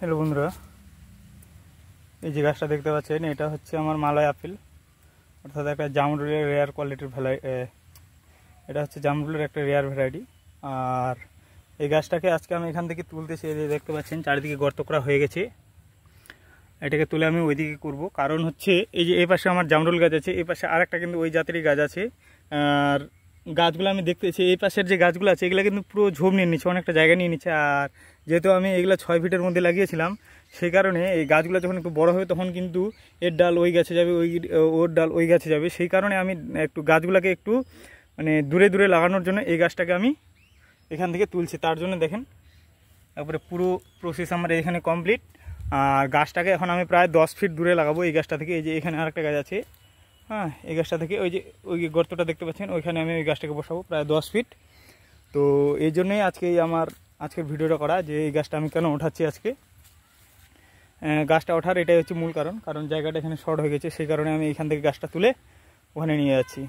Hello বন্ধুরা, এই যে গাছটা দেখতে পাচ্ছেন এটা হচ্ছে আমার মালয় আপেল, অর্থাৎ একটা জামরুলের রেয়ার কোয়ালিটির এটা হচ্ছে জামরুলের একটা রেয়ার ভ্যারাইটি। আর এই গাছটাকে আজকে আমি এখান থেকে তুলতেছি। এই যে দেখতে পাচ্ছেন চারিদিকে গর্ত করা হয়ে গেছে, এটাকে তুলে আমি ওইদিকে করব। কারণ হচ্ছে এই যে এই পাশে আমার জামরুল গাছ আছে, এই পাশে আরেকটা কিন্তু ওই জাতেরই গাছ আছে। আর গাছগুলো আমি দেখতেছি এই পাশের যে গাছগুলো আছে এগুলো কিন্তু পুরো ঝোপ নিয়ে নিচ্ছে, অনেকটা জায়গা নিয়ে নিচ্ছে। আর যেহেতু আমি এগুলো 6 ফিটের মধ্যে লাগিয়েছিলাম, সেই কারণে এই গাছগুলো যখন একটু বড় হবে তখন কিন্তু এর ডাল ওই গাছে যাবে, ওর ডাল ওই গাছে যাবে। সেই কারণে আমি একটু গাছগুলোকে একটু মানে দূরে দূরে লাগানোর জন্য এই গাছটাকে আমি এখান থেকে তুলছি। তার জন্য দেখেন তারপরে পুরো প্রসেস আমার এখানে কমপ্লিট। আর গাছটাকে এখন আমি প্রায় 10 ফিট দূরে লাগাবো এই গাছটা থেকে। এই যে এখানে আরেকটা গাছ আছে, হ্যাঁ, এই গাছটা থেকে ওই যে ওই গর্তটা দেখতে পাচ্ছেন ওইখানে আমি ওই গাছটাকে বসাবো প্রায় 10 ফিট। তো এই জন্যই আজকের ভিডিওটা করা, যে এই গাছটা আমি কেন ওঠাচ্ছি আজকে। গাছটা ওঠার এটাই হচ্ছে মূল কারণ জায়গাটা এখানে শর্ট হয়ে গেছে, সেই কারণে আমি এখান থেকে গাছটা তুলে ওখানে নিয়ে যাচ্ছি।